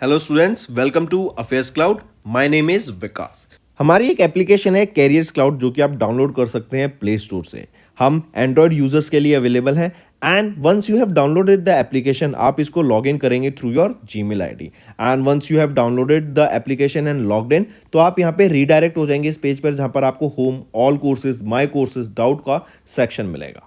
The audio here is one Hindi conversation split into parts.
Hello students, welcome to affairs cloud. My name is Vikas. हमारी एक एप्लीकेशन है कैरियर्स क्लाउड जो कि आप डाउनलोड कर सकते हैं प्ले स्टोर से। हम एंड्रॉयड यूजर्स के लिए अवेलेबल है and once you have downloaded the application आप इसको लॉग इन करेंगे through your Gmail ID and once you have downloaded the application and logged in तो आप यहाँ पे रीडायरेक्ट हो जाएंगे इस पेज पर जहाँ पर आपको home, all courses, my courses, doubt का सेक्शन मिलेगा।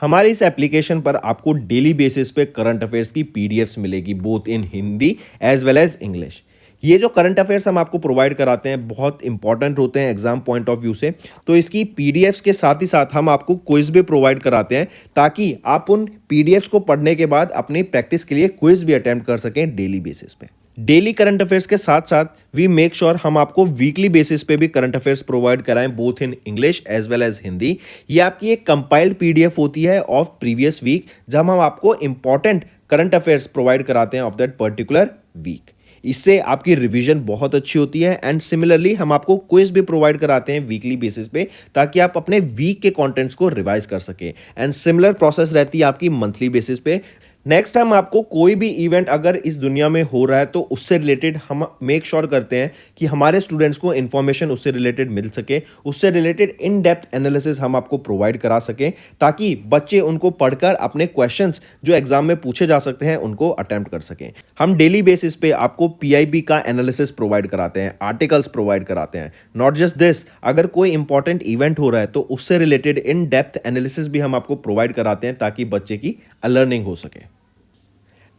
हमारे इस एप्लीकेशन पर आपको डेली बेसिस पे करंट अफेयर्स की पीडीएफ्स मिलेगी both in Hindi as well as English. ये जो करंट अफेयर्स हम आपको प्रोवाइड कराते हैं बहुत इंपॉर्टेंट होते हैं एग्जाम पॉइंट ऑफ व्यू से, तो इसकी पीडीएफ्स के साथ ही साथ हम आपको क्विज भी प्रोवाइड कराते हैं ताकि आप उन पीडीएफ्स को पढ़ने के बाद अपनी प्रैक्टिस के लिए क्विज भी अटेम्प्ट कर सकें डेली बेसिस पे। डेली करंट अफेयर्स के साथ साथ वी मेक श्योर हम आपको वीकली बेसिस पे भी करंट अफेयर्स प्रोवाइड कराएं both in English as well as Hindi. ये आपकी एक कंपाइल्ड पीडीएफ होती है ऑफ प्रीवियस वीक जब हम आपको इंपॉर्टेंट करंट अफेयर्स प्रोवाइड कराते हैं ऑफ दैट पर्टिकुलर वीक। इससे आपकी रिवीजन बहुत अच्छी होती है एंड सिमिलरली हम आपको क्विज भी प्रोवाइड कराते हैं वीकली बेसिस पे ताकि आप अपने वीक के कंटेंट्स को रिवाइज कर सकें एंड सिमिलर प्रोसेस रहती है आपकी मंथली बेसिस पे। नेक्स्ट टाइम आपको कोई भी इवेंट अगर इस दुनिया में हो रहा है तो उससे रिलेटेड हम मेक श्योर करते हैं कि हमारे स्टूडेंट्स को इन्फॉर्मेशन उससे रिलेटेड मिल सके, उससे रिलेटेड इन डेप्थ एनालिसिस हम आपको प्रोवाइड करा सकें ताकि बच्चे उनको पढ़कर अपने क्वेश्चंस जो एग्जाम में पूछे जा सकते हैं उनको अटेम्प्ट कर सकें। हम डेली बेसिस पे आपको पीआईबी का एनालिसिस प्रोवाइड कराते हैं, आर्टिकल्स प्रोवाइड कराते हैं। नॉट जस्ट दिस, अगर कोई इंपॉर्टेंट इवेंट हो रहा है तो उससे रिलेटेड इन डेप्थ एनालिसिस भी हम आपको प्रोवाइड कराते हैं ताकि बच्चे की लर्निंग हो सके।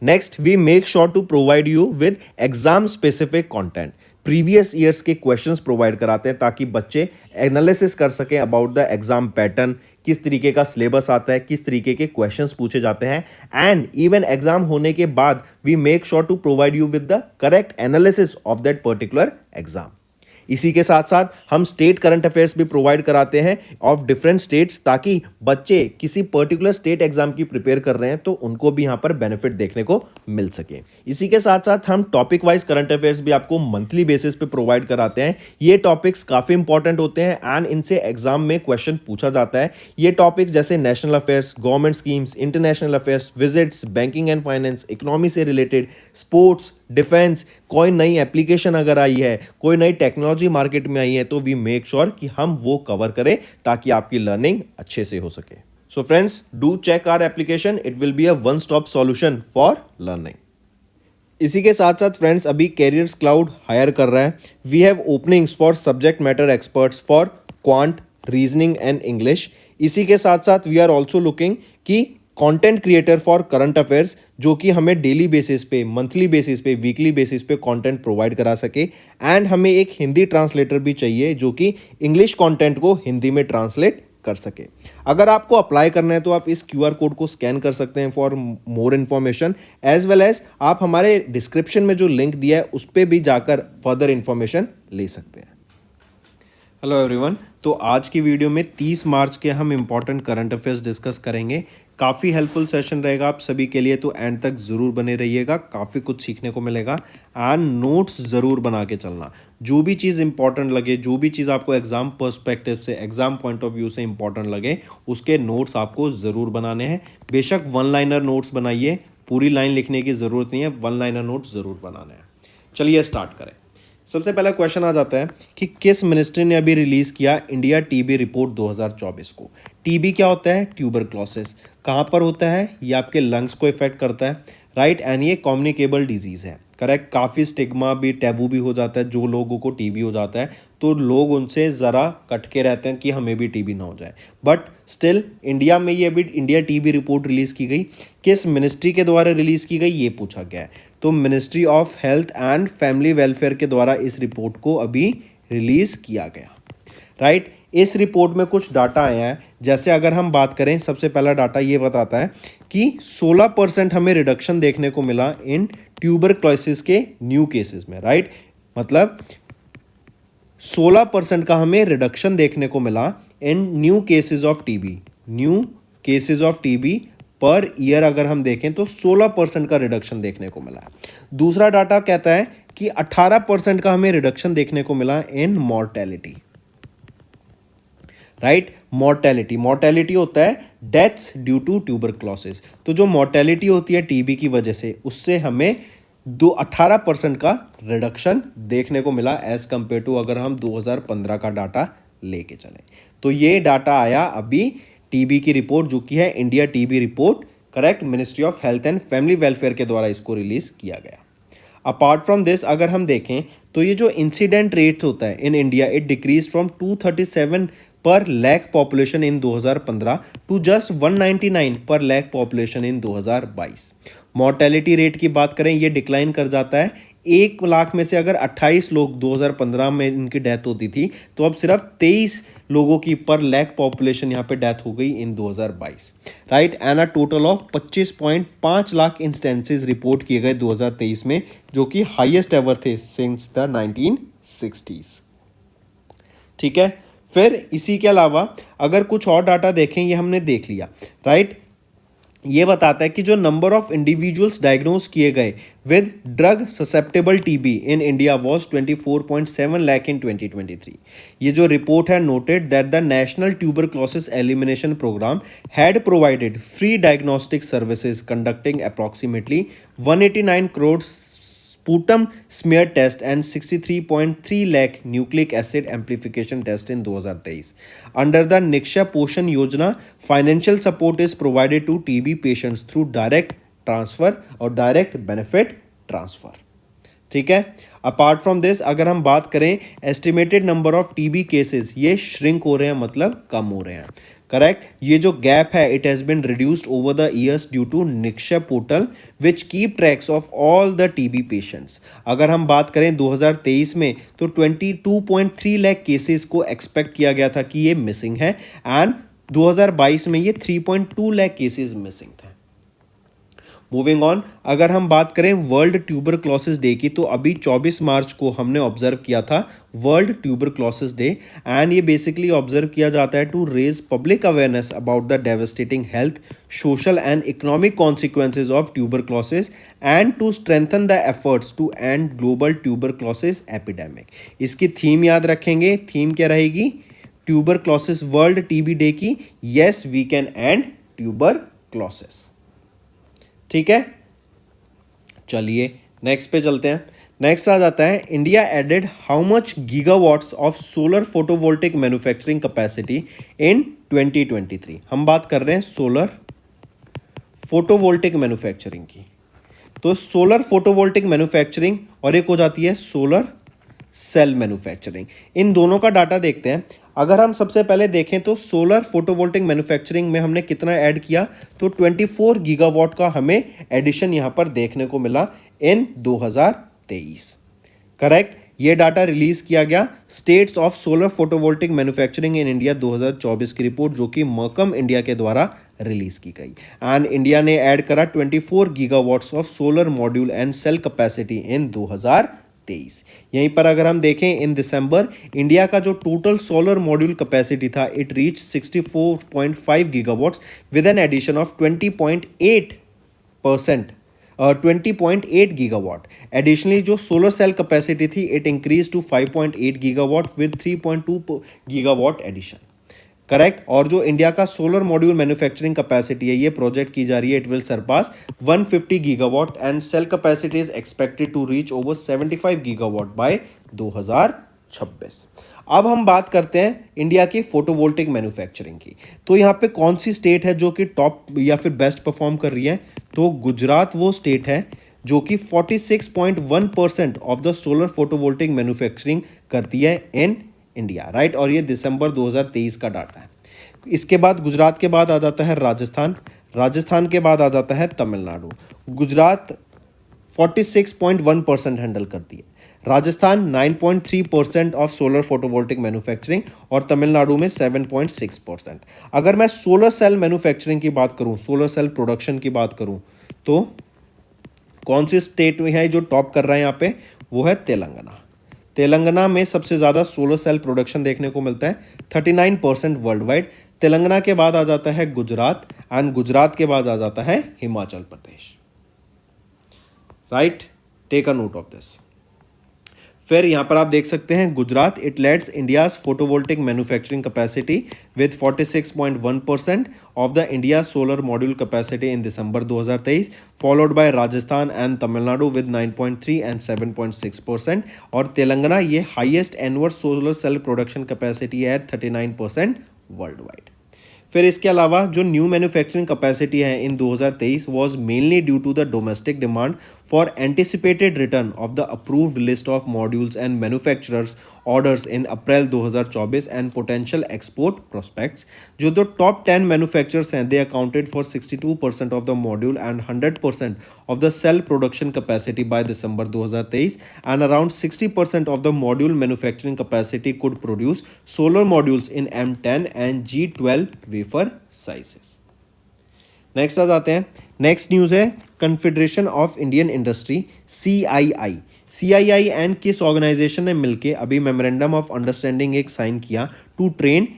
Next we make sure to provide you with exam specific content. Previous years के क्वेश्चंस प्रोवाइड कराते हैं ताकि बच्चे एनालिसिस कर सकें अबाउट द एग्जाम पैटर्न, किस तरीके का सिलेबस आता है, किस तरीके के क्वेश्चंस पूछे जाते हैं एंड इवन एग्जाम होने के बाद we make sure to provide you with the correct analysis of that particular exam. इसी के साथ साथ हम स्टेट करंट अफेयर्स भी प्रोवाइड कराते हैं ऑफ डिफरेंट स्टेट्स ताकि बच्चे किसी पर्टिकुलर स्टेट एग्जाम की प्रिपेयर कर रहे हैं तो उनको भी यहां पर बेनिफिट देखने को मिल सके। इसी के साथ साथ हम टॉपिक वाइज करंट अफेयर्स भी आपको मंथली बेसिस पे प्रोवाइड कराते हैं। ये टॉपिक्स काफी इंपॉर्टेंट होते हैं एंड इनसे एग्जाम में क्वेश्चन पूछा जाता है। ये टॉपिक्स जैसे national affairs, government schemes, international affairs, visits, banking and finance, economy से रिलेटेड, स्पोर्ट्स, डिफेंस, कोई नई एप्लीकेशन अगर आई है, कोई नई टेक्नोलॉजी मार्केट में आई है तो वी मेक श्योर कि हम वो कवर करें ताकि आपकी लर्निंग अच्छे से हो सके। So friends, do check our application, it will be a one stop solution for learning. इसी के साथ साथ फ्रेंड्स अभी कैरियर्स क्लाउड हायर कर रहा है। We have openings for subject matter experts for quant, reasoning and English. इसी के साथ साथ वी आर ऑल्सो लुकिंग कि content creator for current affairs जो कि हमें डेली बेसिस पे, मंथली बेसिस पे, वीकली बेसिस पे कंटेंट प्रोवाइड करा सके एंड हमें एक हिंदी ट्रांसलेटर भी चाहिए जो कि इंग्लिश कंटेंट को हिंदी में ट्रांसलेट कर सके। अगर आपको अप्लाई करना है तो आप इस क्यूआर कोड को स्कैन कर सकते हैं for more information as well as आप हमारे डिस्क्रिप्शन में जो लिंक दिया है उस पर भी जाकर फर्दर इन्फॉर्मेशन ले सकते हैं। हेलो एवरीवन, तो आज की वीडियो में 30 मार्च के हम इंपॉर्टेंट करंट अफेयर्स डिस्कस करेंगे। काफ़ी हेल्पफुल सेशन रहेगा आप सभी के लिए, तो एंड तक ज़रूर बने रहिएगा, काफ़ी कुछ सीखने को मिलेगा एंड नोट्स ज़रूर बना के चलना। जो भी चीज़ इंपॉर्टेंट लगे, जो भी चीज़ आपको एग्जाम पर्सपेक्टिव से, एग्जाम पॉइंट ऑफ व्यू से इंपॉर्टेंट लगे उसके नोट्स आपको ज़रूर बनाने हैं। बेशक वन लाइनर नोट्स बनाइए, पूरी लाइन लिखने की ज़रूरत नहीं है, वन लाइनर नोट्स ज़रूर बनाने हैं। चलिए स्टार्ट करें। सबसे पहला क्वेश्चन आ जाता है कि किस मिनिस्ट्री ने अभी रिलीज किया इंडिया टीबी रिपोर्ट 2024 को। टीबी क्या होता है? ट्यूबरक्लोसिस। कहाँ पर होता है? ये आपके लंग्स को इफेक्ट करता है, राइट, एंड ये कम्युनिकेबल डिजीज़ है, करेक्ट। काफ़ी स्टिग्मा भी, टैबू भी हो जाता है। जो लोगों को टीबी हो जाता है तो लोग उनसे ज़रा कट के रहते हैं कि हमें भी टीबी ना हो जाए, बट स्टिल इंडिया में ये अभी इंडिया टीबी रिपोर्ट रिलीज़ की गई। किस मिनिस्ट्री के द्वारा रिलीज़ की गई ये पूछा गया है, तो ministry of health and family welfare के द्वारा इस रिपोर्ट को अभी रिलीज़ किया गया, राइट। इस रिपोर्ट में कुछ डाटा आया है, जैसे अगर हम बात करें, सबसे पहला डाटा ये बताता है कि 16% हमें रिडक्शन देखने को मिला इन ट्यूबरक्लोसिस के न्यू केसेस में, राइट। मतलब 16% का हमें रिडक्शन देखने को मिला in new cases of TB. New cases of TB per year अगर हम देखें तो 16% का रिडक्शन देखने को मिला है। दूसरा डाटा कहता है कि 18% का हमें रिडक्शन देखने को मिला इन मॉर्टेलिटी, राइट। मॉर्टेलिटी होता है डेथ्स ड्यू टू ट्यूबरक्लोसिस। तो जो मॉर्टेलिटी होती है टीबी की वजह से, उससे हमें 18% का रिडक्शन देखने को मिला एज कंपेयर टू अगर हम 2015 का डाटा लेके चलें। तो ये डाटा आया अभी टीबी की रिपोर्ट जो कि है India TB report, correct, ministry of health and family welfare के द्वारा इसको रिलीज किया गया। अपार्ट फ्रॉम दिस अगर हम देखें तो ये जो इंसिडेंट रेट्स होता है in India, it decrease from 237 per lakh population in 2015 to just 199 per lakh population in 2022। Mortality rate की बात करें ये डिक्लाइन कर जाता है। 1 लाख में से अगर 28 लोग 2015 में इनकी डेथ होती थी तो अब सिर्फ 23 लोगों की पर लैख पॉपुलेशन यहाँ पे डेथ हो गई इन 2022, right. And a total of 25.5 lakh instances report किए गए 2023 में, जो कि हाईएस्ट एवर थे सिंस द 1960s। ठीक है, फिर इसी के अलावा अगर कुछ और डाटा देखें, ये हमने देख लिया, राइट। ये बताता है कि जो नंबर ऑफ इंडिविजुअल्स डायग्नोज किए गए with drug susceptible TB in India was 24.7 lakh in 2023। ये जो रिपोर्ट है noted that the national tuberculosis elimination programme had provided free diagnostic services conducting approximately 189 crore sputum smear test and 63.3 lakh nucleic acid amplification test in 2023. Under the Niksha Poshan Yojana, financial support is provided to TB patients through direct transfer और direct benefit transfer. ठीक है, अपार्ट फ्रॉम दिस अगर हम बात करें estimated number of TB cases, ये श्रिंक हो रहे हैं, मतलब कम हो रहे हैं, करेक्ट। ये जो गैप है it has been reduced over the years due to Nikshay portal which keep tracks of all the TB patients. अगर हम बात करें 2023 में तो 22.3 लाख केसेस को एक्सपेक्ट किया गया था कि ये मिसिंग है, एंड 2022 में ये 3.2 लाख केसेस मिसिंग थे। मूविंग ऑन, अगर हम बात करें वर्ल्ड ट्यूबरक्लोसिस डे की, तो अभी 24 मार्च को हमने ऑब्जर्व किया था वर्ल्ड ट्यूबरक्लोसिस डे, एंड ये बेसिकली ऑब्जर्व किया जाता है to raise public awareness about the devastating health, social and economic consequences of tuberculosis and to strengthen the efforts to end global tuberculosis epidemic. इसकी थीम याद रखेंगे, थीम क्या रहेगी ट्यूबरक्लोसिस वर्ल्ड टीबी डे की, yes we can end tuberculosis. ठीक है, चलिए नेक्स्ट पे चलते हैं। नेक्स्ट आ जाता है India added how much gigawatts of solar photovoltaic manufacturing capacity in 2023। हम बात कर रहे हैं सोलर फोटोवोल्टिक मैन्युफैक्चरिंग की। तो सोलर फोटोवोल्टिक मैन्युफैक्चरिंग और एक हो जाती है सोलर सेल मैन्युफैक्चरिंग, इन दोनों का डाटा देखते हैं। अगर हम सबसे पहले देखें तो सोलर फोटोवोल्टिक मैन्युफैक्चरिंग में हमने कितना ऐड किया, तो 24 गीगावाट का हमें एडिशन यहां पर देखने को मिला इन 2023, करेक्ट। ये डाटा रिलीज किया गया states of solar photovoltaic manufacturing in India 2024 की रिपोर्ट, जो कि मर्कम इंडिया के द्वारा रिलीज की गई, एंड इंडिया ने ऐड करा 24 gigawatts of solar module and cell capacity in 2023। यहीं पर अगर हम देखें इन दिसंबर इंडिया का जो टोटल सोलर मॉड्यूल कैपेसिटी था it reach 64.5 gigawatts with an addition of 20.8 gigawatt. Additionally जो सोलर सेल कैपेसिटी थी it increase to 5.8 gigawatt with 3.2 gigawatt addition, correct. और जो इंडिया का सोलर मॉड्यूल मैन्युफैक्चरिंग कैपेसिटी है ये प्रोजेक्ट की जा रही है, it will surpass 150 gigawatt and cell capacity is expected to reach over 75 gigawatt by 2026। अब हम बात करते हैं इंडिया की फोटोवोल्टिक मैन्युफैक्चरिंग की। तो यहाँ पे कौन सी स्टेट है जो कि टॉप या फिर बेस्ट परफॉर्म कर रही है, तो गुजरात वो स्टेट है जो कि 46.1% of the solar photovoltaic manufacturing करती है इन इंडिया, राइट। और ये दिसंबर 2023 का डाटा है। इसके बाद गुजरात के बाद आ जाता है राजस्थान, राजस्थान के बाद आ जाता है तमिलनाडु। गुजरात 46.1% हैंडल करती है, Rajasthan 9.3% of solar photovoltaic manufacturing और तमिलनाडु में 7.6%। अगर मैं सोलर सेल मैन्युफैक्चरिंग की बात करूं, सोलर सेल प्रोडक्शन की बात करूं, तो कौन सी स्टेट में है जो टॉप कर रहा है यहाँ पे, वो है तेलंगाना। तेलंगाना में सबसे ज़्यादा सोलर सेल प्रोडक्शन देखने को मिलता है 39% वर्ल्ड वाइड। तेलंगाना के बाद आ जाता है गुजरात एंड गुजरात के बाद आ जाता है Himachal Pradesh, right. Take a note of this. फिर यहाँ पर आप देख सकते हैं Gujarat, it leads India's photovoltaic manufacturing capacity with 46.1% of the India solar module capacity in December 2023, followed by Rajasthan and Tamil Nadu with 9.3 and 7.6%, और तेलंगाना ये highest annual solar cell production capacity है 39% वर्ल्ड वाइड। फिर इसके अलावा जो न्यू मैन्युफैक्चरिंग कैपेसिटी है in 2023 was mainly due to the domestic demand for anticipated return of the approved list of modules and manufacturers orders in April 2024 and potential export prospects. जो द टॉप 10 मैन्युफैक्चरर्स हैं they accounted for 62% of the module and 100% of the cell production capacity by December 2023 and around 60% of the module manufacturing capacity could produce solar modules in M10 and G12 wafer sizes. Next आ जाते हैं, नेक्स्ट न्यूज़ है confederation of Indian industry CII and किस ऑर्गेनाइजेशन ने मिलकर अभी मेमोरेंडम ऑफ अंडरस्टैंडिंग एक साइन किया to train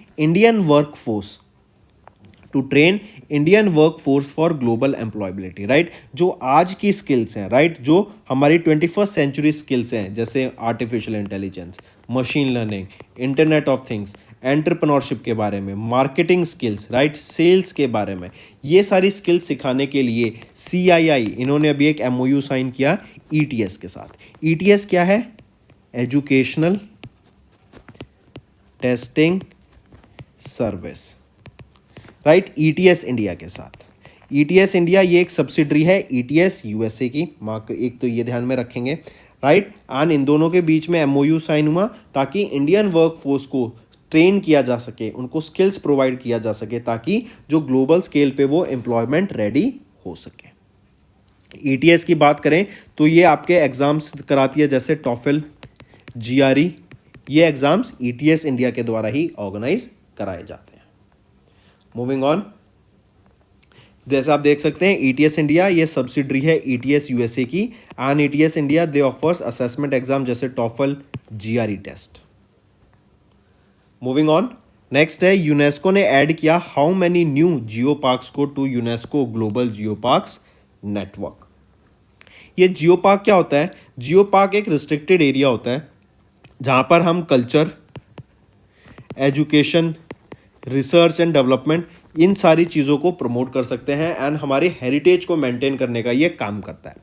Indian workforce for global employability, right. जो आज की स्किल्स हैं, राइट, जो हमारी 21st सेंचुरी स्किल्स हैं जैसे artificial intelligence, machine learning, internet of things, entrepreneurship के बारे में, मार्केटिंग स्किल्स, राइट, सेल्स के बारे में, ये सारी स्किल्स सिखाने के लिए CII इन्होंने अभी एक MOU साइन किया ETS के साथ। ETS क्या है? Educational testing service, right, ETS India के साथ। ETS इंडिया ये एक सब्सिडरी है ETS USA की, मार्क एक तो ये ध्यान में रखेंगे, राइट। एंड इन दोनों के बीच में MOU साइन हुआ ताकि इंडियन वर्कफोर्स को ट्रेन किया जा सके, उनको स्किल्स प्रोवाइड किया जा सके ताकि जो ग्लोबल स्केल पे वो एम्प्लॉयमेंट रेडी हो सके। ETS की बात करें तो ये आपके एग्जाम्स कराती है जैसे TOEFL, GRE, ये एग्जाम्स ETS इंडिया के द्वारा ही ऑर्गेनाइज कराए जाते हैं। मूविंग ऑन, जैसे आप देख सकते हैं ETS इंडिया ये सब्सिडरी है ETS USA की and ETS India they offers assessment exam जैसे TOEFL, GRE test. Moving on, next है यूनेस्को ने ऐड किया how many new geoparks को to UNESCO global geoparks network. ये जियो पार्क क्या होता है? जियो पार्क एक रिस्ट्रिक्टेड एरिया होता है जहाँ पर हम culture, education, research and development इन सारी चीज़ों को प्रमोट कर सकते हैं एंड हमारे हेरिटेज को मेंटेन करने का ये काम करता है,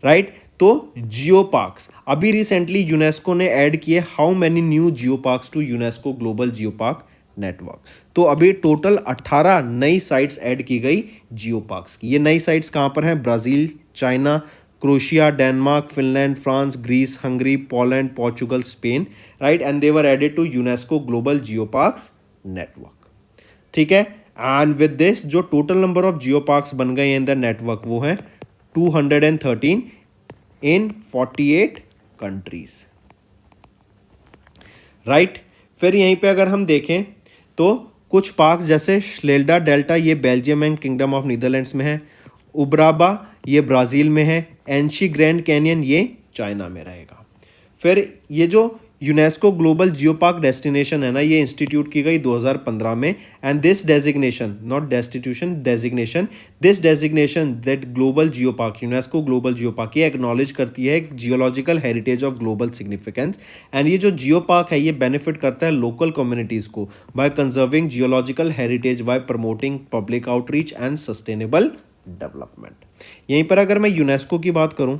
राइट। तो जियो पार्क्स अभी रिसेंटली यूनेस्को ने ऐड किए how many new geoparks to UNESCO global geopark network. तो अभी टोटल 18 नई साइट्स ऐड की गई जियो पार्क्स की। ये नई साइट्स कहाँ पर हैं? Brazil, China, Croatia, Denmark, Finland, France, Greece, Hungary, Poland, Portugal, Spain, right, and they were added to UNESCO global geoparks network, ठीक है। एंड विद दिस जो total number of geoparks बन गए इन द नेटवर्क वो है 213 इन 48 कंट्रीज, राइट। फिर यहीं पे अगर हम देखें तो कुछ पार्क्स जैसे श्लेल्डा डेल्टा ये Belgium and kingdom of Netherlands में है, उब्राबा ये ब्राज़ील में है, एंशी ग्रैंड कैनियन ये चाइना में रहेगा। फिर ये जो UNESCO global geo park destination है ना, ये इंस्टीट्यूट की गई 2015 में and this designation, not destitution, designation, this designation that global geo park, UNESCO global geo park ये एक्नॉलेज करती है geological heritage of global significance and ये जो जियो पार्क है ये बेनिफिट करता है लोकल कम्युनिटीज़ को by conserving geological heritage by promoting public outreach and sustainable development. यहीं पर अगर मैं यूनेस्को की बात करूं,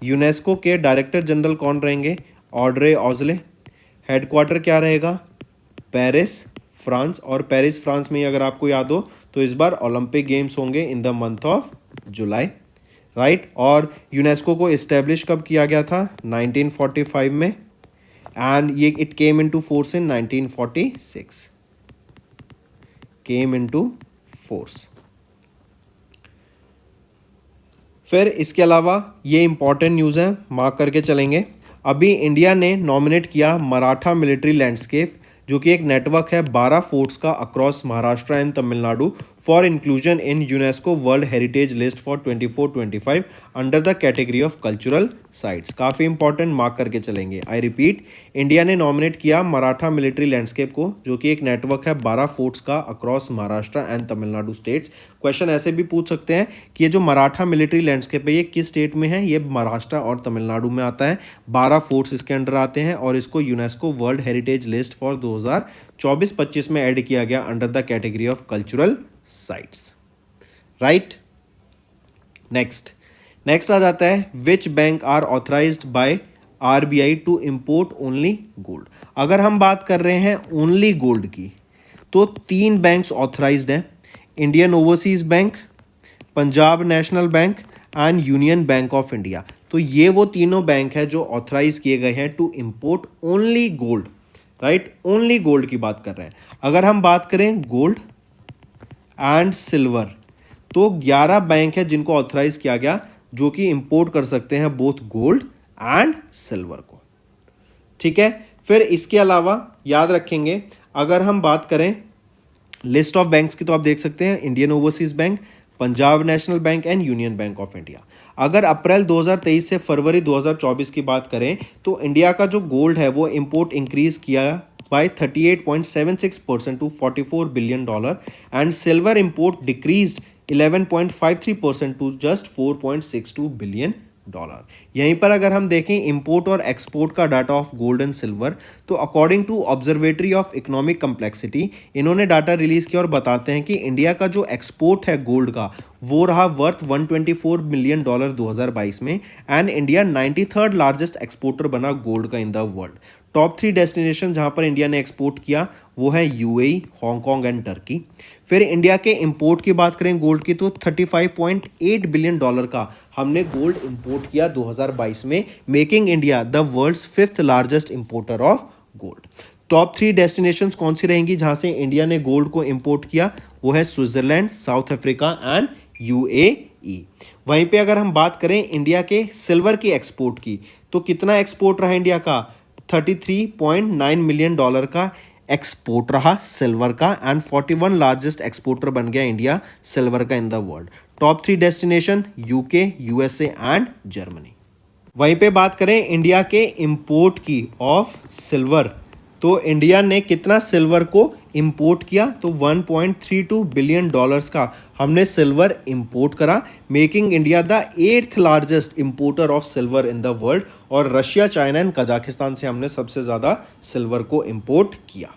यूनेस्को के डायरेक्टर जनरल कौन रहेंगे? ऑड्रे ऑजले। हेडक्वार्टर क्या रहेगा? Paris, France. और पेरिस फ्रांस में अगर आपको याद हो तो इस बार ओलंपिक गेम्स होंगे in the month of July, right. और यूनेस्को को इस्टेब्लिश कब किया गया था? 1945 में एंड ये it came into force in 1946, came into force. फिर इसके अलावा ये इंपॉर्टेंट न्यूज़ है, मार्क करके चलेंगे। अभी इंडिया ने नॉमिनेट किया मराठा मिलिट्री लैंडस्केप जो कि एक नेटवर्क है 12 फोर्ट्स का across Maharashtra and Tamil Nadu for inclusion in UNESCO world heritage list for 24-25 under the category of cultural sites. काफ़ी इंपॉर्टेंट, मार्क करके चलेंगे। आई रिपीट, इंडिया ने नॉमिनेट किया मराठा मिलिट्री लैंडस्केप को, जो कि एक नेटवर्क है 12 फोर्ट्स का across Maharashtra and Tamil Nadu states. Question ऐसे भी पूछ सकते हैं कि ये जो मराठा मिलिट्री लैंडस्केप है ये किस स्टेट में है? ये महाराष्ट्र और तमिलनाडु में आता है। 12 फोर्ट्स इसके अंडर आते हैं और इसको UNESCO world heritage list for 2024-25 में ऐड किया गया under the category of cultural sites. Right, next आ जाता है which bank are authorised by RBI to import only gold. अगर हम बात कर रहे हैं ओनली गोल्ड की तो 3 बैंक्स ऑथराइज्ड हैं, Indian overseas bank, Punjab national bank and union Bank of India. तो ये वो तीनों बैंक है जो ऑथराइज किए गए हैं to import only gold. Right, only gold की बात कर रहे हैं। अगर हम बात करें गोल्ड एंड सिल्वर तो 11 बैंक है जिनको ऑथराइज किया गया जो कि इंपोर्ट कर सकते हैं बोथ गोल्ड एंड सिल्वर को। ठीक है, फिर इसके अलावा याद रखेंगे अगर हम बात करें लिस्ट ऑफ बैंक्स की तो आप देख सकते हैं Indian overseas bank, Punjab national bank and union Bank of India. अगर अप्रैल 2023 से फरवरी 2024 की बात करें तो इंडिया का जो गोल्ड है वो इंपोर्ट इंक्रीज किया by 38.76% to $44 billion and silver import decreased 11.53% to just $4.62 billion। यहीं पर अगर हम देखें इंपोर्ट और एक्सपोर्ट का data of gold and silver तो according to observatory of economic complexity इन्होंने डाटा रिलीज किया और बताते हैं कि इंडिया का जो एक्सपोर्ट है गोल्ड का वो रहा वर्थ $124 मिलियन 2022 में and India 93rd largest exporter बना गोल्ड का in the world. Top 3 destination जहां पर इंडिया ने एक्सपोर्ट किया वो है यूएई, हांगकांग एंड टर्की। फिर इंडिया के इंपोर्ट की बात करें गोल्ड की तो $35.8 बिलियन का हमने गोल्ड इंपोर्ट किया 2022 में, making India the world's 5th largest importer of gold. Top 3 destinations कौन सी रहेंगी जहां से इंडिया ने गोल्ड को इंपोर्ट किया? वो है Switzerland, south Africa and UAE. वहीं पे अगर हम बात करें इंडिया के सिल्वर की एक्सपोर्ट की तो कितना एक्सपोर्ट रहा इंडिया का? $33.9 मिलियन का एक्सपोर्ट रहा सिल्वर का एंड 41 लार्जेस्ट एक्सपोर्टर बन गया इंडिया सिल्वर का in the world. Top 3 destination UK, USA and Germany. वहीं पे बात करें इंडिया के इंपोर्ट की ऑफ सिल्वर तो इंडिया ने कितना सिल्वर को इंपोर्ट किया? तो $1.32 बिलियन का हमने सिल्वर इंपोर्ट करा, making India the 8th largest importer of silver in the world. और रशिया, चाइना एंड कजाकिस्तान से हमने सबसे ज़्यादा सिल्वर को इंपोर्ट किया।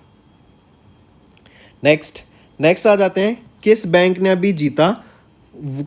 नेक्स्ट आ जाते हैं किस बैंक ने अभी जीता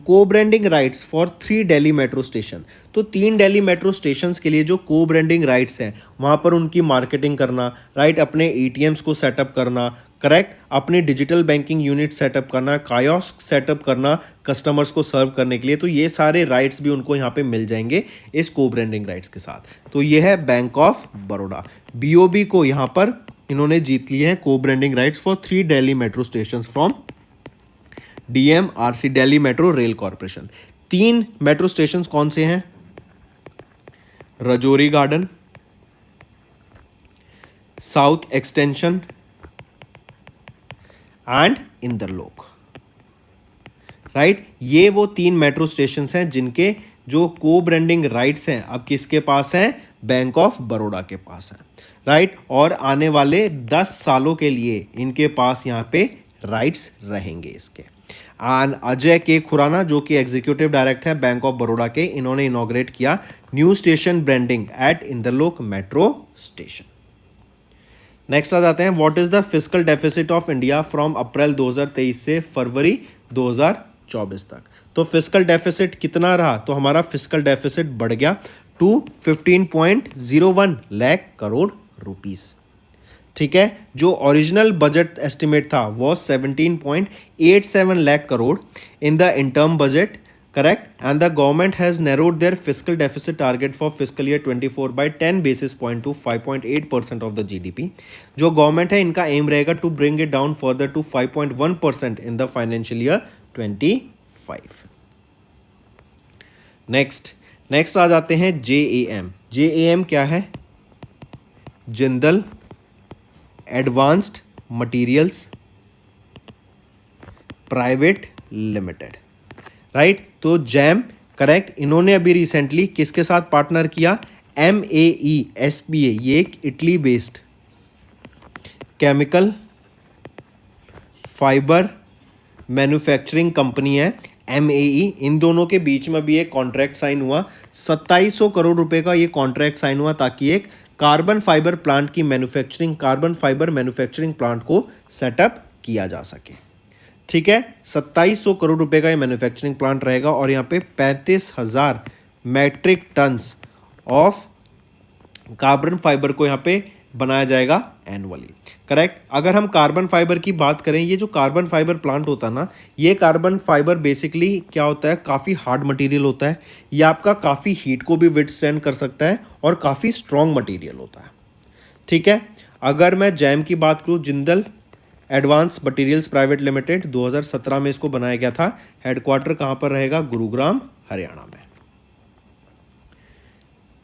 को branding rights for 3 Delhi metro station. तो 3 दिल्ली मेट्रो स्टेशन के लिए जो को ब्रांडिंग राइट्स हैं वहाँ पर उनकी मार्केटिंग करना, राइट, अपने एटीएम्स को सेटअप करना, करेक्ट, अपनी डिजिटल बैंकिंग यूनिट सेटअप करना, कायोस्क सेटअप करना कस्टमर्स को सर्व करने के लिए, तो ये सारे राइट्स भी उनको यहाँ पे मिल जाएंगे इस को ब्रांडिंग राइट्स के साथ। तो ये है बैंक ऑफ बड़ौदा, बीओबी को यहाँ पर इन्होंने जीत लिए हैं को branding rights for 3 Delhi metro station from DMRC, Delhi metro rail corporation. 3 metro station कौन से हैं? Rajouri garden, south extension and Inderlok. Right, ये वो 3 मेट्रो स्टेशन हैं जिनके जो को ब्रांडिंग राइट्स हैं अब किसके पास हैं? बैंक ऑफ बड़ौदा के पास हैं। राइट, और आने वाले 10 सालों के लिए इनके पास यहाँ पे राइट्स रहेंगे इसके। एंड अजय के खुराना जो कि एग्जीक्यूटिव डायरेक्टर है बैंक ऑफ बड़ौदा के, इन्होंने इनॉग्रेट किया new station branding at Inderlok metro station. Next आ जाते हैं what is the fiscal deficit of India from April 2023 से फरवरी 2024 तक। तो फिस्कल डेफिसिट कितना रहा? तो हमारा फिस्कल डेफिसिट बढ़ गया टू 15.01 लाख करोड़ रुपीस। ठीक है, जो ओरिजिनल बजट एस्टिमेट था वो 17.87 lakh crore in the interim budget, correct, and the government has narrowed their fiscal deficit target for fiscal year 24 by 10 basis point to 5.8% of the GDP. जो गवर्नमेंट है इनका एम रहेगा to bring it down further to 5.1% in the financial year 25। Next आ जाते हैं जेएएम। जेएएम क्या है? Jindal advanced materials private limited, right. तो जैम करेक्ट। इन्होंने अभी रिसेंटली किसके साथ पार्टनर किया? MEESPA, ये एक Italy based chemical fibre manufacturing company है MEE। इन दोनों के बीच में भी एक कॉन्ट्रैक्ट साइन हुआ, 2700 करोड़ रुपए का ये कॉन्ट्रैक्ट साइन हुआ ताकि एक कार्बन फाइबर प्लांट की manufacturing, carbon fibre manufacturing plant को सेटअप किया जा सके। ठीक है, 2700 करोड़ रुपए का ये मैन्युफैक्चरिंग प्लांट रहेगा और यहाँ पे 35,000 metric tons of carbon fibre को यहाँ पे बनाया जाएगा एनुअली, करेक्ट। अगर हम कार्बन फाइबर की बात करें, ये जो कार्बन फाइबर प्लांट होता है ना, ये कार्बन फाइबर बेसिकली क्या होता है, काफ़ी हार्ड मटेरियल होता है। ये आपका काफ़ी हीट को भी विथस्टैंड कर सकता है और काफ़ी स्ट्रॉन्ग मटेरियल होता है। ठीक है, अगर मैं जैम की बात करूँ, Jindal advance materials private limited, 2017 में इसको बनाया गया था। हेडक्वार्टर कहाँ पर रहेगा? गुरुग्राम, हरियाणा में।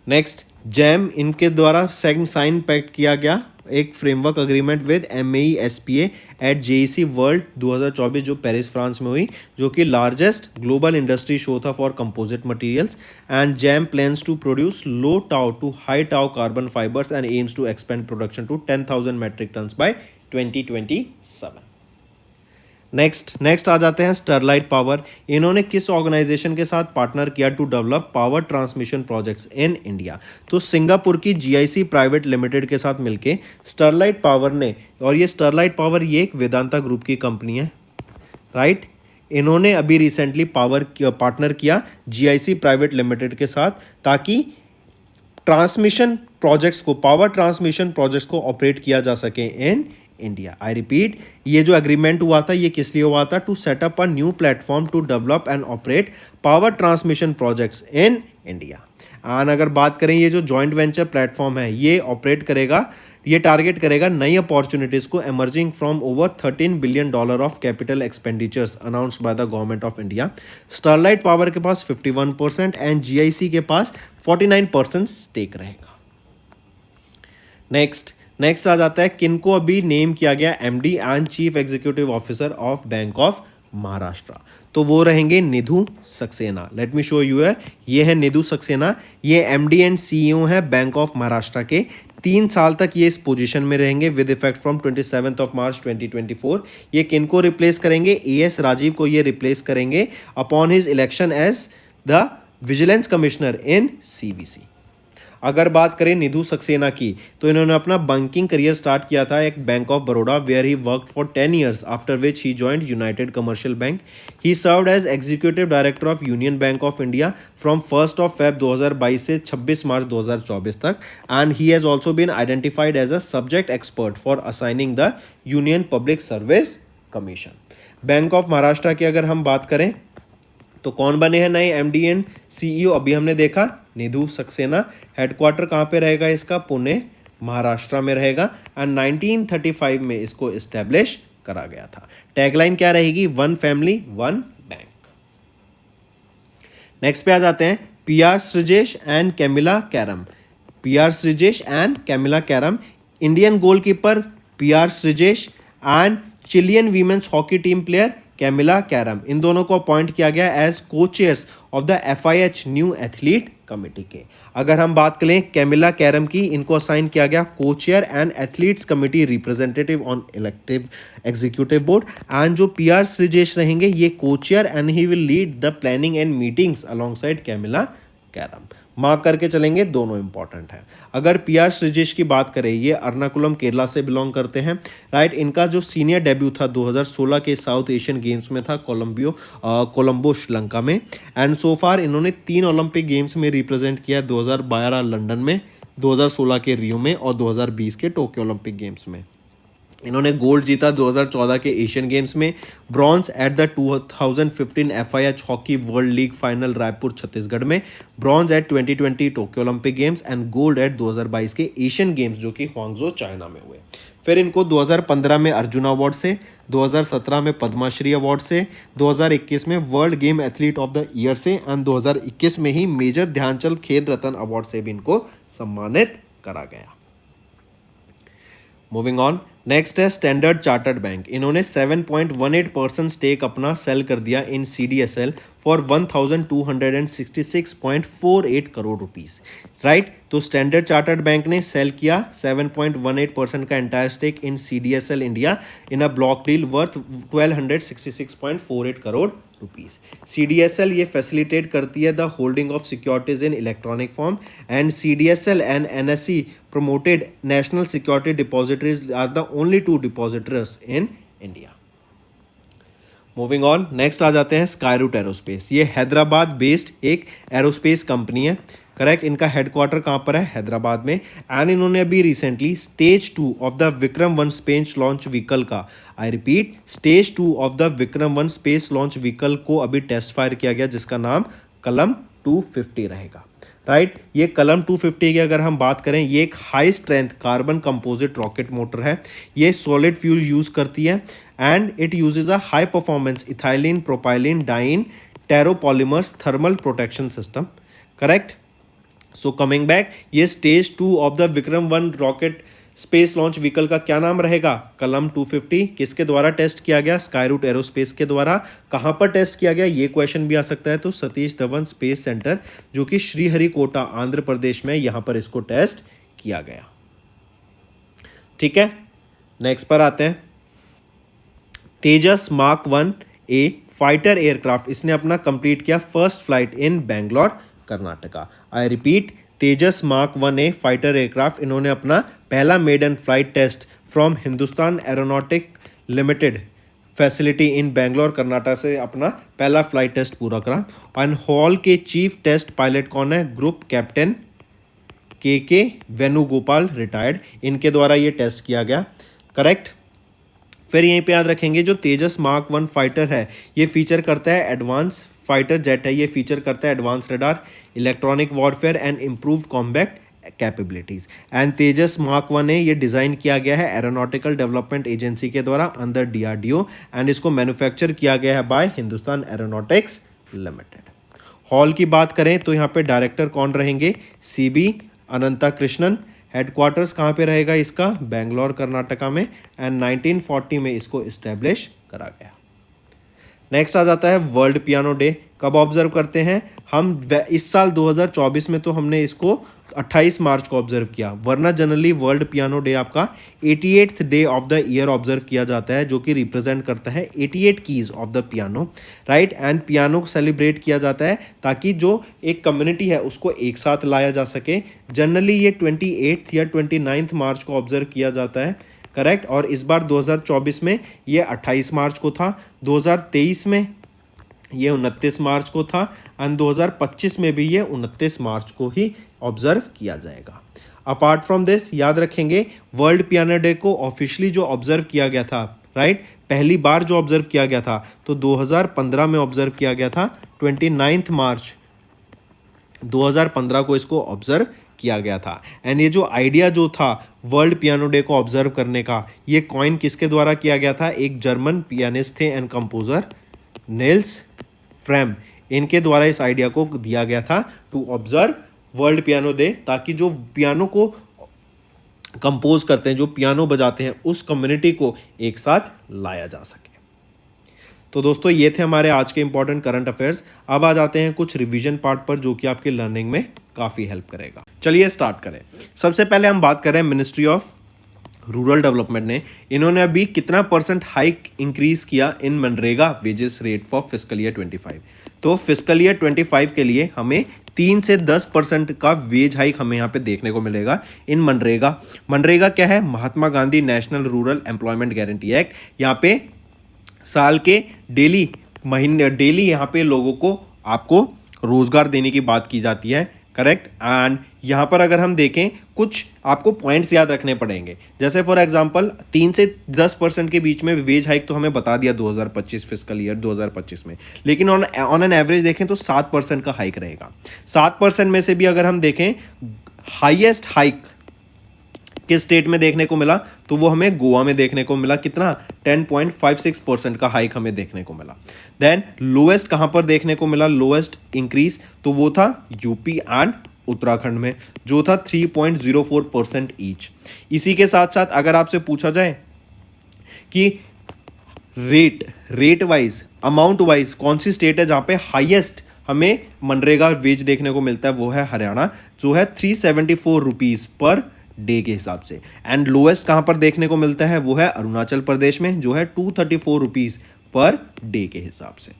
नेक्स्ट, जैम इनके द्वारा साइन पैक्ट किया गया एक framework agreement with MEESPA at JEC world 2024 जो पेरिस फ्रांस में हुई, जो कि लार्जेस्ट ग्लोबल इंडस्ट्री शो था for composite materials. And JAM plans to produce low tow to high tow carbon fibres and aims to expand production to 10,000 metric tons by 2027। Next आ जाते हैं स्टरलाइट पावर। इन्होंने किस ऑर्गेनाइजेशन के साथ पार्टनर किया to develop power transmission projects in India? तो सिंगापुर की GIC प्राइवेट लिमिटेड के साथ मिलके स्टरलाइट पावर ने, और ये स्टरलाइट पावर ये एक वेदांता ग्रुप की कंपनी है, राइट। इन्होंने अभी रिसेंटली पार्टनर किया GIC प्राइवेट लिमिटेड के साथ ताकि ट्रांसमिशन प्रोजेक्ट्स को, पावर ट्रांसमिशन प्रोजेक्ट्स को ऑपरेट किया जा सके इन इंडिया। आई रिपीट, ये जो एग्रीमेंट हुआ था ये किस लिए हुआ था? To set up a new platform to develop and operate power transmission projects in India. And अगर बात करें, ये जो जॉइंट वेंचर प्लेटफॉर्म है ये ऑपरेट करेगा, ये टारगेट करेगा नई अपॉर्चुनिटीज को emerging from over $13 billion of capital expenditures announced by the government of India. Sterlite power के पास 51% एंड GIC के पास 49% स्टेक रहेगा। नेक्स्ट आ जाता है किनको अभी नेम किया गया MD and chief executive officer of bank of Maharashtra? तो वो रहेंगे Nidhu Saxena. Let me show you है, ये है निधु सक्सेना, ये MD एंड CEO है बैंक ऑफ महाराष्ट्र के। 3 साल तक ये इस पोजीशन में रहेंगे विद इफेक्ट फ्रॉम 27 मार्च 2024। ये किनको रिप्लेस करेंगे? AS राजीव को ये रिप्लेस करेंगे upon his election as the vigilance commissioner in CVC। अगर बात करें निधु सक्सेना की, तो इन्होंने अपना बैंकिंग करियर स्टार्ट किया था एक bank of Baroda where he worked for 10 years, after which he joined United Commercial Bank. He served as executive director of Union Bank of India from 1 Feb 2022 से 26 मार्च 2024 तक। And he has also been identified as a subject expert for assigning the Union Public Service Commission. Bank of Maharashtra की अगर हम बात करें तो कौन बने हैं नए MD एंड CEO? अभी हमने देखा निधु सक्सेना। हेडक्वार्टर कहाँ पे रहेगा इसका? पुणे, महाराष्ट्र में रहेगा। एंड 1935 में इसको एस्टेब्लिश करा गया था। टैगलाइन क्या रहेगी? 1 फैमिली 1 बैंक। नेक्स्ट पे आ जाते हैं PR Sreejesh and Camila Caram. PR Sreejesh and Camila Caram, Indian goalkeeper PR Sreejesh and Chilean women's hockey team player Camila Caram, इन दोनों को अपॉइंट किया गया as co-chairs of the FIH new athlete committee के। अगर हम बात करें कैमिला कैरम की, इनको असाइन किया गया co-chair and athletes committee representative on elective executive board. And जो PR श्रीजेश रहेंगे ये co-chair and he will lead the planning and meetings alongside Camila Caram. Mark करके चलेंगे, दोनों इंपॉर्टेंट है। अगर PR श्रीजेश की बात करें, ये अर्नाकुलम केरला से बिलोंग करते हैं, राइट। इनका जो सीनियर डेब्यू था 2016 के साउथ एशियन गेम्स में था कोलंबो श्रीलंका में। एंड सो फार इन्होंने 3 ओलंपिक गेम्स में रिप्रेजेंट किया, 2012 लंदन में, 2016 के रियो में और 2020 के टोक्यो ओलंपिक गेम्स में। इन्होंने गोल्ड जीता 2014 के एशियन गेम्स में, bronze at the 2015 FIH hockey world league final Raipur Chhattisgarh में, bronze at 2020 Tokyo Olympic games and gold at 2022 के एशियन गेम्स जो कि ह्वांगझो चाइना में हुए। फिर इनको 2015 में अर्जुन अवार्ड से, 2017 में पद्मश्री अवार्ड से, 2021 में world game athlete of the year से एंड 2021 में ही मेजर ध्यानचंद खेल रत्न अवार्ड से भी इनको सम्मानित करा गया। मूविंग ऑन, नेक्स्ट है स्टैंडर्ड चार्टर्ड बैंक, इन्होंने 7.18% स्टेक अपना सेल कर दिया in CDSL for 1266.48 crore rupees, right. तो स्टैंडर्ड चार्टर्ड बैंक ने सेल किया 7.18% का entire stake in CDSL India in a block deal worth 1266.48 crore rupees. CDSL ये फैसिलिटेट करती है the holding of securities in electronic form and CDSL and NSE promoted national security depositories are the only two depositors in India. Moving on, next आ जाते हैं स्काईरूट एरोस्पेस। ये हैदराबाद बेस्ड एक एरोस्पेस कंपनी है, करेक्ट। इनका हेडक्वार्टर कहाँ पर है? हैदराबाद में। एंड इन्होंने अभी recently stage 2 of the Vikram 1 space launch vehicle का, I repeat, stage 2 of the Vikram 1 space launch vehicle को अभी टेस्ट फायर किया गया, जिसका नाम कलम 250 रहेगा, राइट। ये कलम 250 की अगर हम बात करें, ये एक high strength carbon composite rocket motor है। ये सॉलिड फ्यूल यूज करती है and it uses a high performance ethylene propylene diene terpolymers thermal protection system, correct. So coming back, ये stage 2 of the Vikram 1 rocket space launch vehicle का क्या नाम रहेगा? कलम 250। किसके द्वारा टेस्ट किया गया? स्काईरूट एरोस्पेस के द्वारा। कहां पर टेस्ट किया गया, ये क्वेश्चन भी आ सकता है। तो सतीश धवन स्पेस सेंटर, जो कि श्रीहरिकोटा आंध्र प्रदेश में, यहां पर इसको टेस्ट किया गया, ठीक है। नेक्स्ट पर आते हैं, तेजस मार्क 1A फाइटर एयरक्राफ्ट, इसने अपना कंप्लीट किया first flight in Bangalore Karnataka. I repeat, Tejas mark 1A fighter aircraft, इन्होंने अपना पहला maiden flight test from Hindustan aeronautic limited facility in Bangalore Karnataka से अपना पहला फ्लाइट टेस्ट पूरा करा। एंड हॉल के चीफ टेस्ट पायलट कौन है? ग्रुप कैप्टन के वेणुगोपाल रिटायर्ड, इनके द्वारा ये टेस्ट किया गया, करेक्ट। फिर यहीं पे याद रखेंगे, जो तेजस मार्क 1 फाइटर है, ये फीचर करता है एडवांस फाइटर जेट है, ये फीचर करता है advance radar, electronic warfare and improve combat capabilities. And Tejas mark 1A ये डिज़ाइन किया गया है एरोनॉटिकल डेवलपमेंट एजेंसी के द्वारा अंडर DRDO एंड इसको मैन्युफैक्चर किया गया है by Hindustan aeronautics limited. HAL की बात करें तो यहाँ पे डायरेक्टर कौन रहेंगे? CB अनंता कृष्णन। हेडक्वार्टर्स कहाँ पे रहेगा इसका? बेंगलोर कर्नाटका में। एंड 1940 में इसको इस्टेब्लिश करा गया। नेक्स्ट आ जाता है वर्ल्ड पियानो डे। कब ऑब्जर्व करते हैं हम? इस साल 2024 में तो हमने इसको 28 मार्च को ऑब्जर्व किया, वरना जनरली वर्ल्ड पियानो डे आपका 88th day of the year observe किया जाता है, जो कि रिप्रेजेंट करता है 88 keys of the piano, right. And piano को सेलिब्रेट किया जाता है ताकि जो एक कम्युनिटी है उसको एक साथ लाया जा सके। जनरली ये 28 या 29 मार्च को ऑब्जर्व किया जाता है, करेक्ट। और इस बार 2024 में ये 28 मार्च को था, 2023 में ये 29 मार्च को था एंड 2025 में भी ये 29 मार्च को ही ऑब्जर्व किया जाएगा। अपार्ट फ्रॉम दिस, याद रखेंगे वर्ल्ड पियानो डे को ऑफिशियली जो ऑब्जर्व किया गया था, राइट, पहली बार जो ऑब्जर्व किया गया था तो 2015 में ऑब्जर्व किया गया था। 29 मार्च 2015 को इसको ऑब्जर्व किया गया था। एंड ये जो आइडिया जो था वर्ल्ड पियानो डे को ऑब्जर्व करने का, ये कॉइन किसके द्वारा किया गया था? एक जर्मन पियानिस्ट थे एंड कंपोजर निल्स फ्रेम, इनके द्वारा इस आइडिया को दिया गया था to observe world piano day, ताकि जो पियानो को कंपोज करते हैं, जो पियानो बजाते हैं, उस कम्युनिटी को एक साथ लाया जा सके। तो दोस्तों ये थे हमारे आज के इंपॉर्टेंट करंट अफेयर्स। अब आ जाते हैं कुछ रिवीजन पार्ट पर, जो कि आपके लर्निंग में काफ़ी हेल्प करेगा। चलिए स्टार्ट करें। सबसे पहले हम बात करें मिनिस्ट्री ऑफ रूरल डेवलपमेंट ने, इन्होंने अभी कितना % हाइक इंक्रीज किया इन मनरेगा wages rate for fiscal year 25। तो फिस्कल ईयर 25 के लिए हमें 3 से 10% का वेज हाइक हमें यहाँ पे देखने को मिलेगा इन मनरेगा। मनरेगा क्या है? Mahatma Gandhi national rural employment guarantee act. यहाँ पे साल के डेली यहाँ पे लोगों को आपको रोजगार देने की बात की जाती है, करेक्ट। एंड यहाँ पर अगर हम देखें, कुछ आपको पॉइंट्स याद रखने पड़ेंगे। जैसे फॉर एग्जांपल 3 से 10% के बीच में वेज हाइक तो हमें बता दिया 2025 फिस्कल ईयर 2025 में, लेकिन ऑन एन एवरेज देखें तो 7% का हाइक रहेगा। 7% में से भी अगर हम देखें हाईएस्ट हाइक किस स्टेट में देखने को मिला, तो वो हमें गोवा में देखने को मिला। कितना? 10.56% का हाइक हमें देखने को मिला। देन लोएस्ट कहां पर देखने को मिला? लोएस्ट इंक्रीज तो वो था यूपी एंड उत्तराखंड में, जो था 3.04% ईच। इसी के साथ साथ अगर आपसे पूछा जाए कि रेट वाइज, अमाउंट वाइज कौन सी स्टेट है जहां पे हाईएस्ट हमें मनरेगा वेज देखने को मिलता है, वो है हरियाणा, जो है 374 रुपीज पर डे के हिसाब से। एंड लोएस्ट कहां पर देखने को मिलता है, वो है अरुणाचल प्रदेश में, जो है 234 रुपीज पर डे के हिसाब से।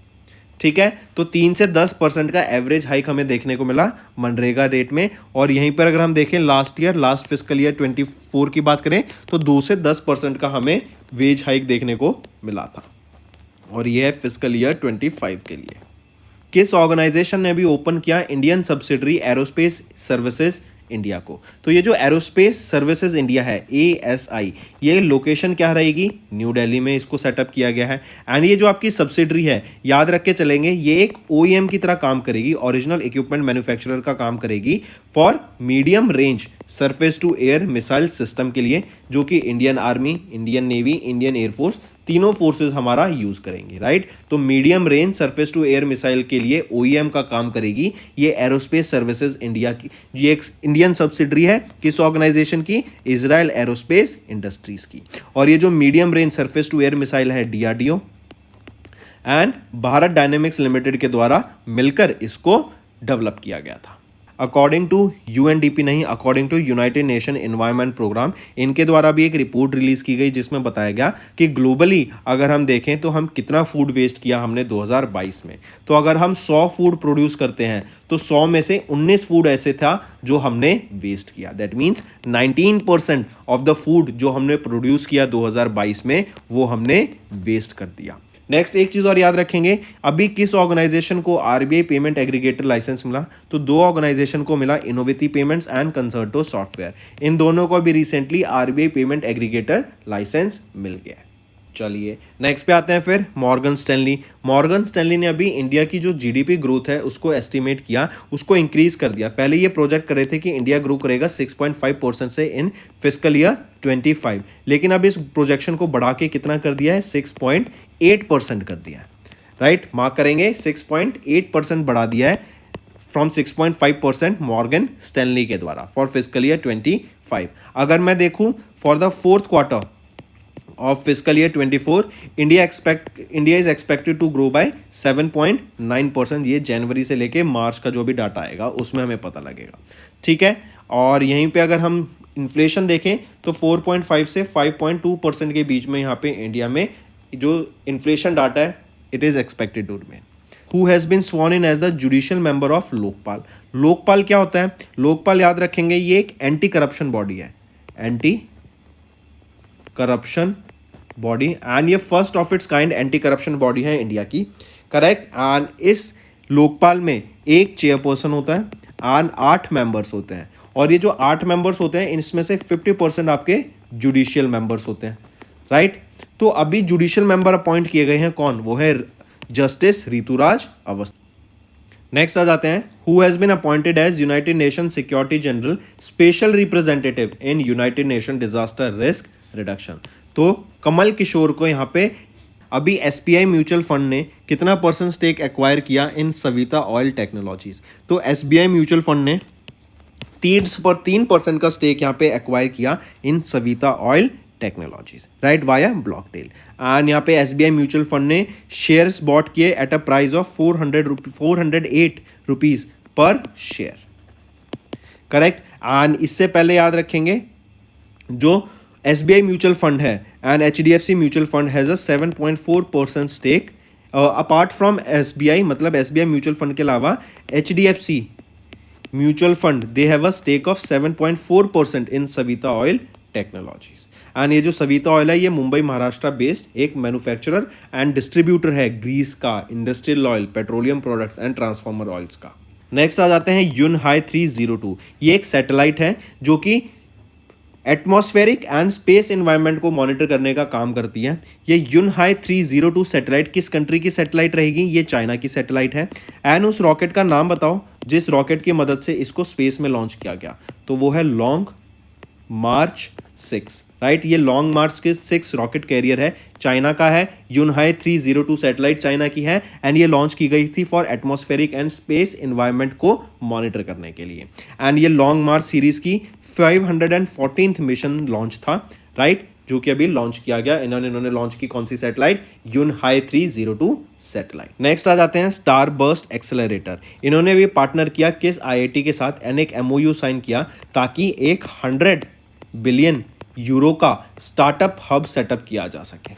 ठीक है, तो 3 से 10% का एवरेज हाइक हमें देखने को मिला मनरेगा रेट में। और यहीं पर अगर हम देखें लास्ट फिस्कल ईयर 24 की बात करें तो 2 से 10% का हमें वेज हाइक देखने को मिला था। और यह है फिस्कल ईयर 25 के लिए। किस ऑर्गेनाइजेशन ने अभी ओपन किया Indian subsidiary aerospace services India को? तो ये जो एरोस्पेस सर्विसेज इंडिया है, ASI, ये लोकेशन क्या रहेगी? न्यू दिल्ली में इसको सेटअप किया गया है। एंड ये जो आपकी सब्सिडरी है, याद रख के चलेंगे, ये एक OEM की तरह काम करेगी, ओरिजिनल इक्विपमेंट मैन्युफैक्चरर का काम करेगी for medium range surface to air missile system के लिए, जो कि Indian Army, Indian Navy, Indian air force, तीनों फोर्सेस हमारा यूज करेंगे, राइट। तो medium range surface to air missile के लिए OEM का काम करेगी ये एरोस्पेस सर्विसेज इंडिया की। ये एक इंडियन सब्सिडरी है, किस ऑर्गेनाइजेशन की? इजराइल एरोस्पेस इंडस्ट्रीज की। और ये जो medium range surface to air missile है, DRDO and Bharat dynamics limited के द्वारा मिलकर इसको डेवलप किया गया था। अकॉर्डिंग टू UNDP नहीं, according to United Nation environment programme, इनके द्वारा भी एक रिपोर्ट रिलीज की गई जिसमें बताया गया कि ग्लोबली अगर हम देखें तो हम कितना फूड वेस्ट किया हमने 2022 में। तो अगर हम 100 फूड प्रोड्यूस करते हैं तो 100 में से 19 फूड ऐसे था जो हमने वेस्ट किया। That means 19% of the food जो हमने प्रोड्यूस किया 2022 में, वो हमने वेस्ट कर दिया। नेक्स्ट एक चीज और याद रखेंगे, अभी किस ऑर्गेनाइजेशन को RBI पेमेंट एग्रीगेटर लाइसेंस मिला? तो दो ऑर्गेनाइजेशन को मिला, innovative payments and Concerto software. इन दोनों को भी recently RBI payment aggregator licence मिल गया। चलिए नेक्स्ट पे आते हैं फिर मॉर्गन स्टैनली। मॉर्गन स्टैनली ने अभी इंडिया की जो GDP ग्रोथ है उसको एस्टिमेट किया, उसको इंक्रीज कर दिया। पहले ये प्रोजेक्ट कर रहे थे कि इंडिया ग्रो करेगा 6.5% से इन फिस्कल ईयर 25, लेकिन अब इस प्रोजेक्शन को बढ़ा के कितना कर दिया है? 6.8% कर दिया है, राइट। मार्क करेंगे, 6.8% बढ़ा दिया है फ्रॉम 6.5% मॉर्गन स्टैनली के द्वारा फॉर फिस्कल ईयर 25। अगर मैं देखूं for the fourth quarter of fiscal year 24, India is expected to grow by 7.9%। ये जनवरी से लेके मार्च का जो भी डाटा आएगा उसमें हमें पता लगेगा, ठीक है। और यहीं पे अगर हम इन्फ्लेशन देखें तो 4.5 से 5.2% के बीच में यहाँ पे इंडिया में जो इन्फ्लेशन डाटा है it is expected to remain. Who has been sworn in as the judicial member of Lokpal? Lokpal क्या होता है? लोकपाल याद रखेंगे, ये एक एंटी करप्शन बॉडी है, एंटी करप्शन बॉडी, एंड ये first of its kind anti corruption body है इंडिया की, करेक्ट। एंड इस लोकपाल में एक चेयरपर्सन होता है एंड 8 मेंबर्स होते हैं। और ये जो 8 मेंबर्स होते हैं इनमें से 50% आपके जुडिशियल मेंबर्स होते हैं, राइट। तो अभी जुडिशियल मेंबर अपॉइंट किए गए हैं, कौन? वो है जस्टिस ऋतुराज अवस्थी। नेक्स्ट आ जाते हैं, who has been appointed as United Nation security general special representative in United Nation disaster risk reduction. तो कमल किशोर को यहाँ पे अभी SBI म्यूचुअल फंड ने कितना % स्टेक एक्वायर किया इन सविता ऑयल टेक्नोलॉजीज? तो SBI म्यूचुअल फंड ने 3% का स्टेक यहाँ पे एक्वायर किया in Savita oil technologies, right, via block deal. And यहाँ पे SBI म्यूचुअल फंड ने शेयर्स बॉट किए at a price of 408 rupees per share, correct. And इससे पहले याद रखेंगे जो SBI म्यूचुअल फंड है and HDFC mutual fund has a 7.4% stake apart from SBI, मतलब SBI म्यूचुअल फंड के अलावा HDFC mutual fund they have a stake of 7.4% in Savita oil technologies. And ये जो सविता ऑयल है ये मुंबई महाराष्ट्र बेस्ड एक मैन्युफैक्चरर एंड डिस्ट्रीब्यूटर है ग्रीस का, industrial oil, petroleum products and transformer oils का। नेक्स्ट आ जाते हैं यूनहाई 302। ये एक सैटेलाइट है जो कि एटमॉस्फेरिक एंड स्पेस एनवायरनमेंट को मॉनिटर करने का काम करती है। ये यूनहाई 302 सैटेलाइट किस कंट्री की सैटेलाइट रहेगी? ये चाइना की सैटेलाइट है। एंड उस रॉकेट का नाम बताओ जिस रॉकेट की मदद से इसको स्पेस में लॉन्च किया गया। तो वो है लॉन्ग मार्च 6, राइट। ये लॉन्ग मार्च के 6 रॉकेट कैरियर है, चाइना का है। यूनहाई 302 सैटेलाइट चाइना की है एंड ये लॉन्च की गई थी for atmospheric and space environment को मॉनिटर करने के लिए। एंड ये लॉन्ग मार्च सीरीज की 514th मिशन लॉन्च था, राइट। जो कि अभी लॉन्च किया गया। इन्होंने लॉन्च की कौन सी सैटेलाइट? यूनहाई 302 सैटेलाइट। नेक्स्ट आ जाते हैं स्टार बर्स्ट एक्सेलरेटर। इन्होंने भी पार्टनर किया किस आईआईटी के साथ? एंड एक एमओयू साइन किया ताकि एक 100 बिलियन यूरो का स्टार्टअप हब सेटअप किया जा सके,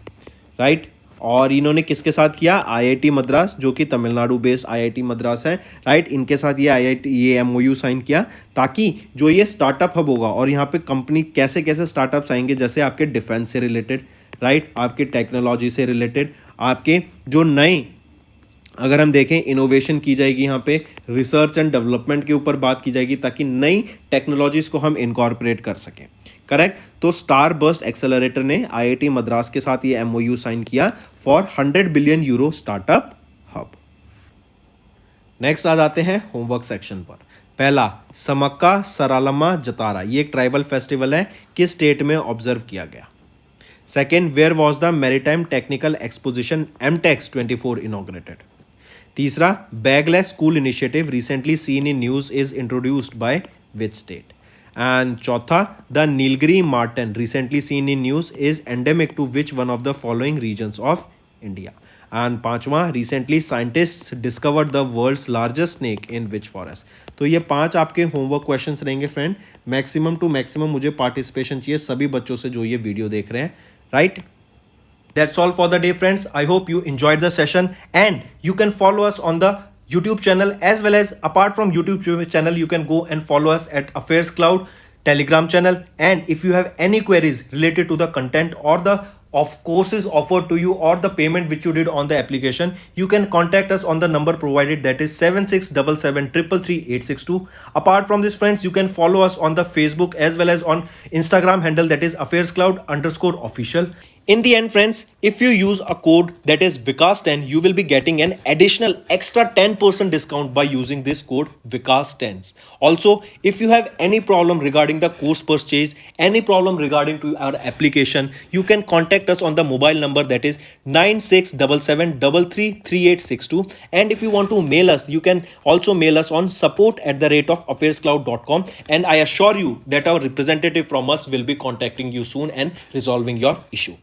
राइट। और इन्होंने किसके साथ किया? आईआईटी मद्रास, जो कि तमिलनाडु बेस्ड आईआईटी मद्रास है, राइट। इनके साथ ये एमओयू साइन किया ताकि जो ये स्टार्टअप हब होगा, और यहाँ पे कंपनी कैसे कैसे स्टार्टअप्स आएंगे, जैसे आपके डिफेंस से रिलेटेड, राइट, आपके टेक्नोलॉजी से रिलेटेड, आपके जो नए, अगर हम देखें, इनोवेशन की जाएगी, यहाँ पे रिसर्च एंड डेवलपमेंट के ऊपर बात की जाएगी ताकि नई टेक्नोलॉजीज को हम इनकॉर्पोरेट कर सकें, करेक्ट। तो स्टार बर्स्ट एक्सेलरेटर ने आईआईटी मद्रास के साथ ये एमओयू साइन किया for 100 billion euro startup hub. Next आ जाते हैं होमवर्क सेक्शन पर। पहला, समक्का सरालम्मा जतारा, ये एक ट्राइबल फेस्टिवल है, किस स्टेट में ऑब्जर्व किया गया? Second, where was the maritime technical exposition MTEX 24 inaugurated? तीसरा, bagless school initiative recently seen in news is introduced by which state? And चौथा, the Nilgiri marten recently seen in news is endemic to which one of the following regions of India? And पांचवा, recently scientist discovered the world's largest snake in which forest? तो ये 5 आपके होमवर्क क्वेश्चंस रहेंगे फ्रेंड। मैक्सिमम टू मैक्सिमम मुझे पार्टिसिपेशन चाहिए सभी बच्चों से जो ये वीडियो देख रहे हैं, right. That's all for the day, friends. I hope you enjoyed the session, and you can follow us on the YouTube channel, as well as apart from YouTube channel, you can go and follow us at Affairs Cloud Telegram channel. And if you have any queries related to the content or the of courses offered to you or the payment which you did on the application, you can contact us on the number provided, that is 7677333862. Apart from this, friends, you can follow us on the Facebook as well as on Instagram handle, that is affairscloud_official. In the end, friends, if you use a code that is Vikas10, you will be getting an additional extra 10% discount by using this code Vikas10. Also, if you have any problem regarding the course purchase, any problem regarding to our application, you can contact us on the mobile number, that is 9677333862. And if you want to mail us, you can also mail us on support@affairscloud.com, and I assure you that our representative from us will be contacting you soon and resolving your issue.